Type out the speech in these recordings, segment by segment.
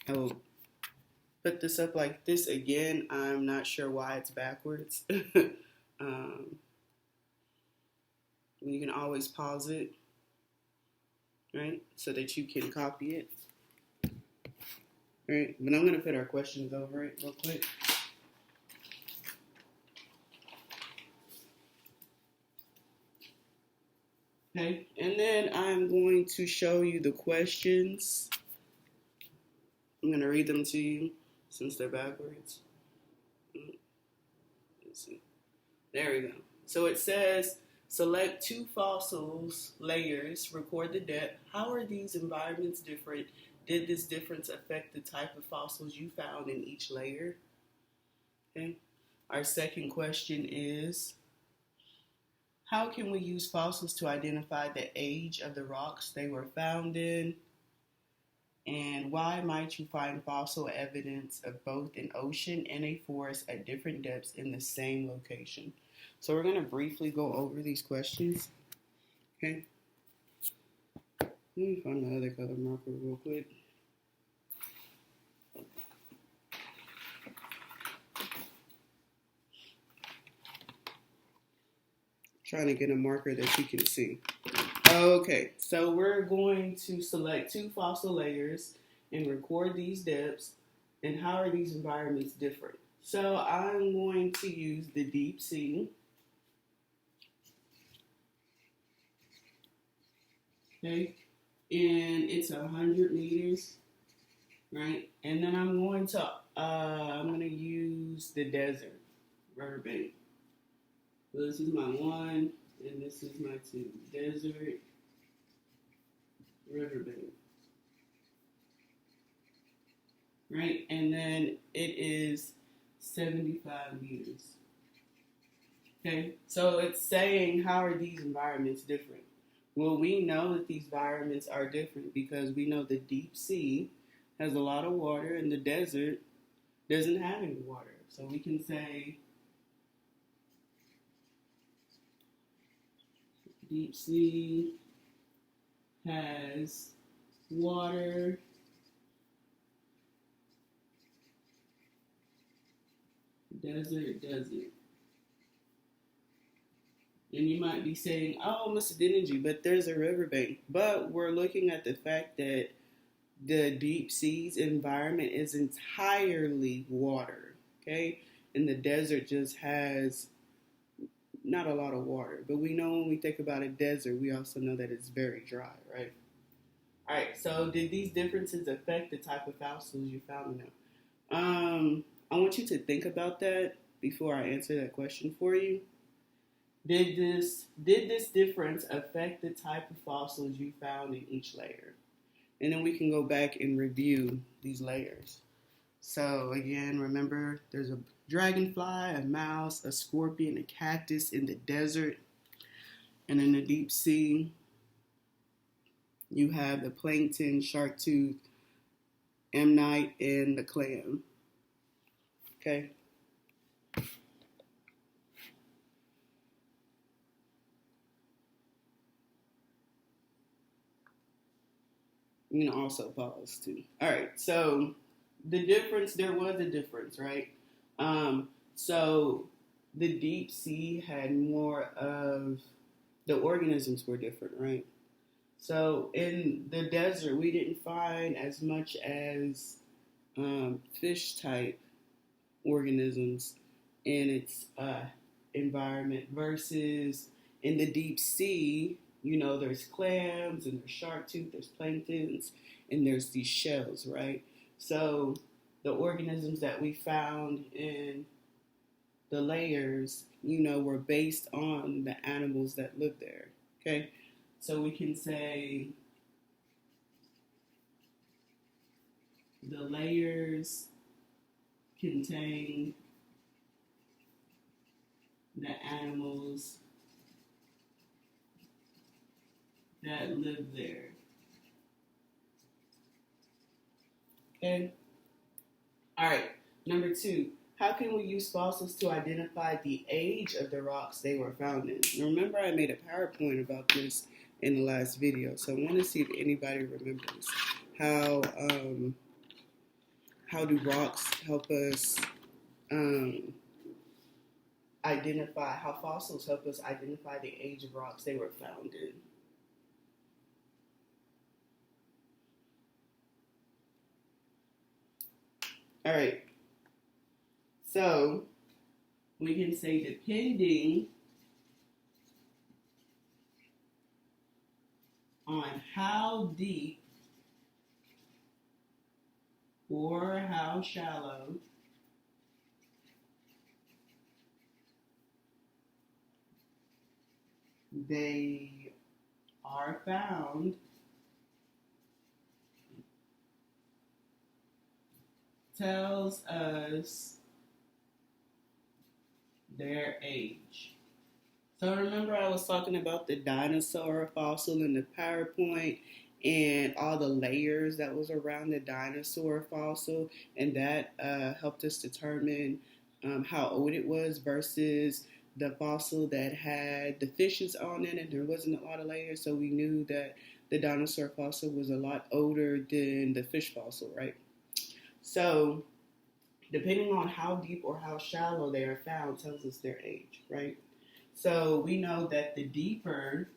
I will put this up like this again. I'm not sure why it's backwards. um, you can always pause it, right, so that you can copy it. All right, but I'm going to put our questions over it real quick. Okay, and then I'm going to show you the questions. I'm going to read them to you since they're backwards. Let's see. There we go. So it says, select two fossils layers, record the depth. How are these environments different? Did this difference affect the type of fossils you found in each layer? Okay. Our second question is, how can we use fossils to identify the age of the rocks they were found in? And why might you find fossil evidence of both an ocean and a forest at different depths in the same location? So we're going to briefly go over these questions. Okay. Let me find my other color marker real quick. Trying to get a marker that you can see. Okay, so we're going to select two fossil layers and record these depths. And how are these environments different? So I'm going to use the deep sea. Okay, and it's 100 meters, right? And then I'm going to use the desert, Riverbank. So this is my one, and this is my two. Desert, Riverbank. Right? And then it is 75 meters. Okay? So it's saying, how are these environments different? Well, we know that these environments are different because we know the deep sea has a lot of water and the desert doesn't have any water. So we can say deep sea has water, desert doesn't. And you might be saying, oh, Mr. Dinergy, but there's a riverbank. But we're looking at the fact that the deep seas environment is entirely water, okay? And the desert just has not a lot of water. But we know when we think about a desert, we also know that it's very dry, right? All right, so did these differences affect the type of fossils you found in them? I want you to think about that before I answer that question for you. Did this difference affect the type of fossils you found in each layer? And then we can go back and review these layers. So again, remember there's a dragonfly, a mouse, a scorpion, a cactus in the desert. And in the deep sea, you have the plankton, shark tooth, ammonite, and the clam. Okay? You can also pause too. All right, so the difference, there was a difference, right? So the deep sea had more of, the organisms were different, right? So in the desert, we didn't find as much as fish type organisms in its environment versus in the deep sea, you know, there's clams and there's shark tooth, there's planktons, and there's these shells, right? So the organisms that we found in the layers, you know, were based on the animals that live there, okay? So we can say the layers contain the animals that live there. Okay? All right, number two. How can we use fossils to identify the age of the rocks they were found in? Now, remember, I made a PowerPoint about this in the last video, so I want to see if anybody remembers how how do rocks help us identify, how fossils help us identify the age of rocks they were found in. All right, so we can say depending on how deep or how shallow they are found tells us their age. So remember I was talking about the dinosaur fossil in the PowerPoint and all the layers that was around the dinosaur fossil, and that helped us determine how old it was versus the fossil that had the fishes on it and there wasn't a lot of layers, so we knew that the dinosaur fossil was a lot older than the fish fossil, right? So depending on how deep or how shallow they are found tells us their age, right? So we know that the deeper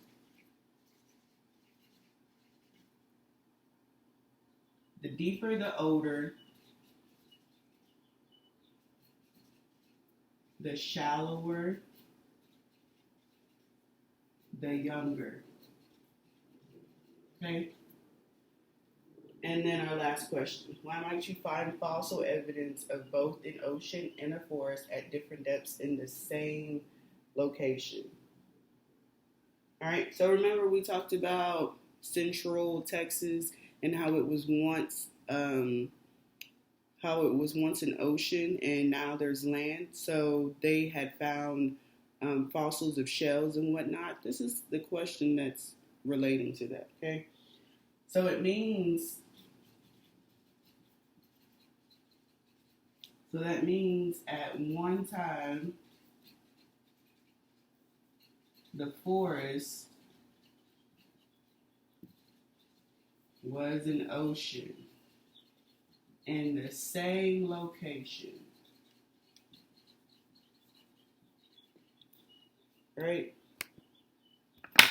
the older, the shallower the younger. Okay? And then our last question. Why might you find fossil evidence of both an ocean and a forest at different depths in the same location? All right, so remember we talked about Central Texas and how it was once an ocean and now there's land. So they had found fossils of shells and whatnot. This is the question that's relating to that. Okay, so it means that means at one time the forest was an ocean in the same location. Right? All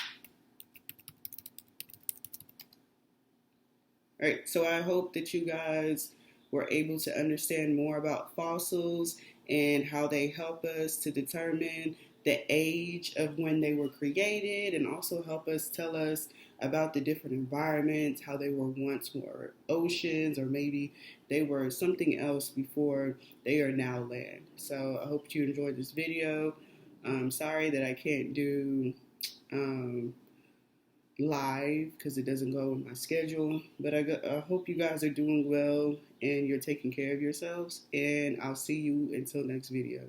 right, so I hope that you guys were able to understand more about fossils and how they help us to determine the age of when they were created, and also help us tell us about the different environments, how they were once more oceans, or maybe they were something else before they are now land. So I hope you enjoyed this video. I'm sorry that I can't do live because it doesn't go with my schedule, but I hope you guys are doing well and you're taking care of yourselves, and I'll see you until next video.